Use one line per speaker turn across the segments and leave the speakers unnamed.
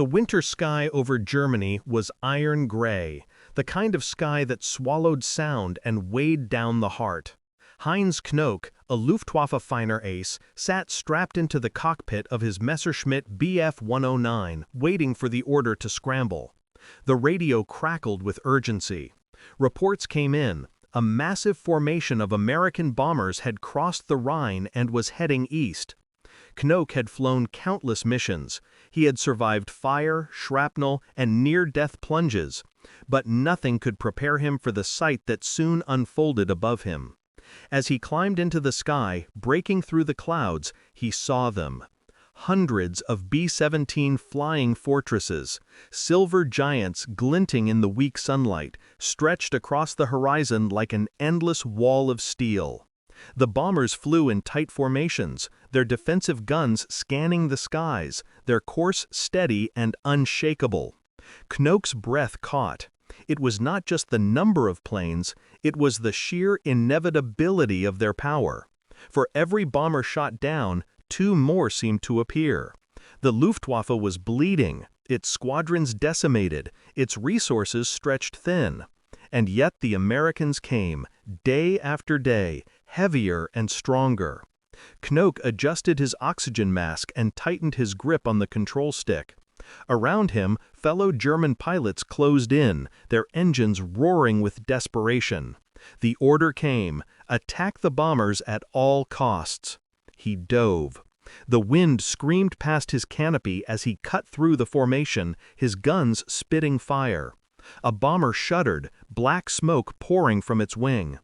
The winter sky over Germany was iron gray, the kind of sky that swallowed sound and weighed down the heart. Heinz Knoke, a Luftwaffe fighter ace, sat strapped into the cockpit of his Messerschmitt Bf 109, waiting for the order to scramble. The radio crackled with urgency. Reports came in. A massive formation of American bombers had crossed the Rhine and was heading east. Knoke had flown countless missions. He had survived fire, shrapnel, and near-death plunges, but nothing could prepare him for the sight that soon unfolded above him. As he climbed into the sky, breaking through the clouds, he saw them. Hundreds of B-17 flying fortresses, silver giants glinting in the weak sunlight, stretched across the horizon like an endless wall of steel. The bombers flew in tight formations, their defensive guns scanning the skies, their course steady and unshakable. Knoke's breath caught. It was not just the number of planes, it was the sheer inevitability of their power. For every bomber shot down, two more seemed to appear. The Luftwaffe was bleeding, its squadrons decimated, its resources stretched thin. And yet the Americans came, day after day, heavier and stronger. Knoke adjusted his oxygen mask and tightened his grip on the control stick. Around him, fellow German pilots closed in, their engines roaring with desperation. The order came, attack the bombers at all costs. He dove. The wind screamed past his canopy as he cut through the formation, his guns spitting fire. A bomber shuddered, black smoke pouring from its wing.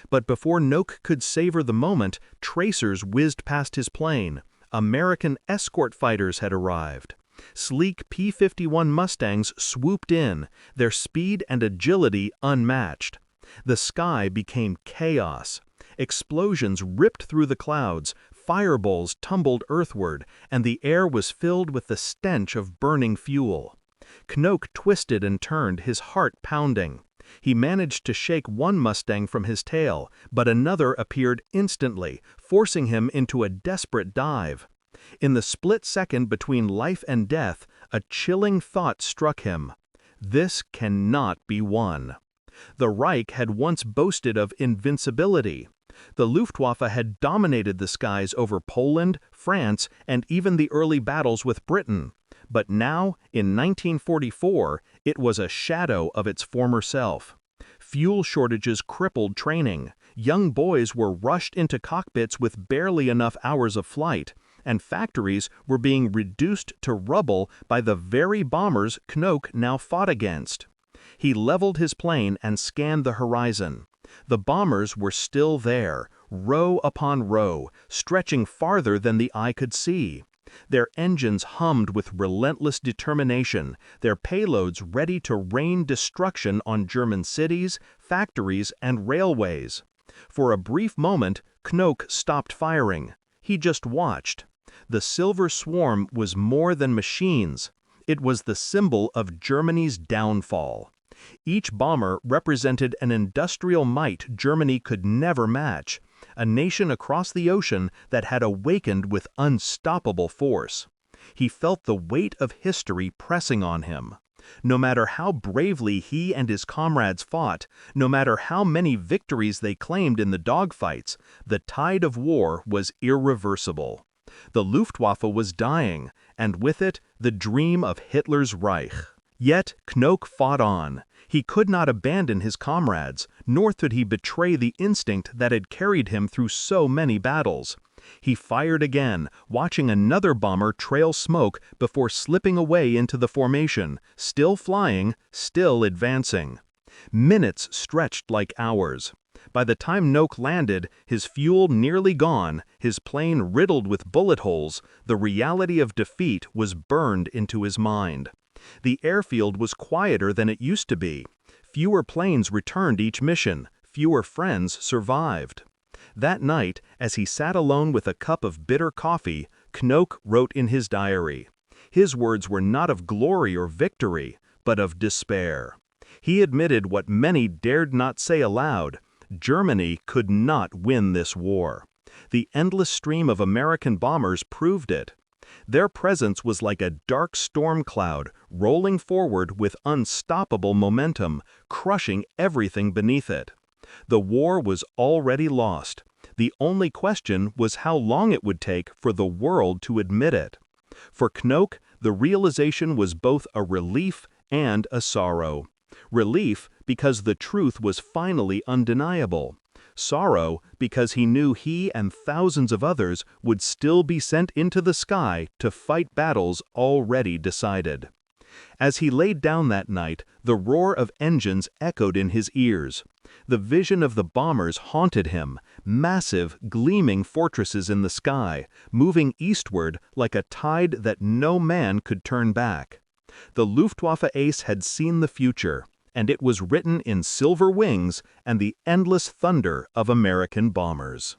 But before Knoke could savor the moment, tracers whizzed past his plane. American escort fighters had arrived. Sleek P-51 Mustangs swooped in, their speed and agility unmatched. The sky became chaos. Explosions ripped through the clouds, fireballs tumbled earthward, and the air was filled with the stench of burning fuel. Knoke twisted and turned, his heart pounding. He managed to shake one Mustang from his tail, but another appeared instantly, forcing him into a desperate dive. In the split second between life and death, a chilling thought struck him. This cannot be won. The Reich had once boasted of invincibility. The Luftwaffe had dominated the skies over Poland, France, and even the early battles with Britain. But now, in 1944, it was a shadow of its former self. Fuel shortages crippled training. Young boys were rushed into cockpits with barely enough hours of flight, and factories were being reduced to rubble by the very bombers Knoke now fought against. He leveled his plane and scanned the horizon. The bombers were still there, row upon row, stretching farther than the eye could see. Their engines hummed with relentless determination, their payloads ready to rain destruction on German cities, factories, and railways. For a brief moment, Knoke stopped firing. He just watched. The silver swarm was more than machines. It was the symbol of Germany's downfall. Each bomber represented an industrial might Germany could never match, a nation across the ocean that had awakened with unstoppable force. He felt the weight of history pressing on him. No matter how bravely he and his comrades fought, no matter how many victories they claimed in the dogfights, the tide of war was irreversible. The Luftwaffe was dying, and with it, the dream of Hitler's Reich. Yet Knoke fought on. He could not abandon his comrades, nor could he betray the instinct that had carried him through so many battles. He fired again, watching another bomber trail smoke before slipping away into the formation, still flying, still advancing. Minutes stretched like hours. By the time Knoke landed, his fuel nearly gone, his plane riddled with bullet holes, the reality of defeat was burned into his mind. The airfield was quieter than it used to be. Fewer planes returned each mission, fewer friends survived. That night, as he sat alone with a cup of bitter coffee, Knoke wrote in his diary. His words were not of glory or victory, but of despair. He admitted what many dared not say aloud: Germany could not win this war. The endless stream of American bombers proved it. Their presence was like a dark storm cloud, rolling forward with unstoppable momentum, crushing everything beneath it. The war was already lost. The only question was how long it would take for the world to admit it. For Knoke, the realization was both a relief and a sorrow. Relief because the truth was finally undeniable. Sorrow because he knew he and thousands of others would still be sent into the sky to fight battles already decided. As he laid down that night, the roar of engines echoed in his ears. The vision of the bombers haunted him, massive, gleaming fortresses in the sky, moving eastward like a tide that no man could turn back. The Luftwaffe ace had seen the future, and it was written in silver wings and the endless thunder of American bombers.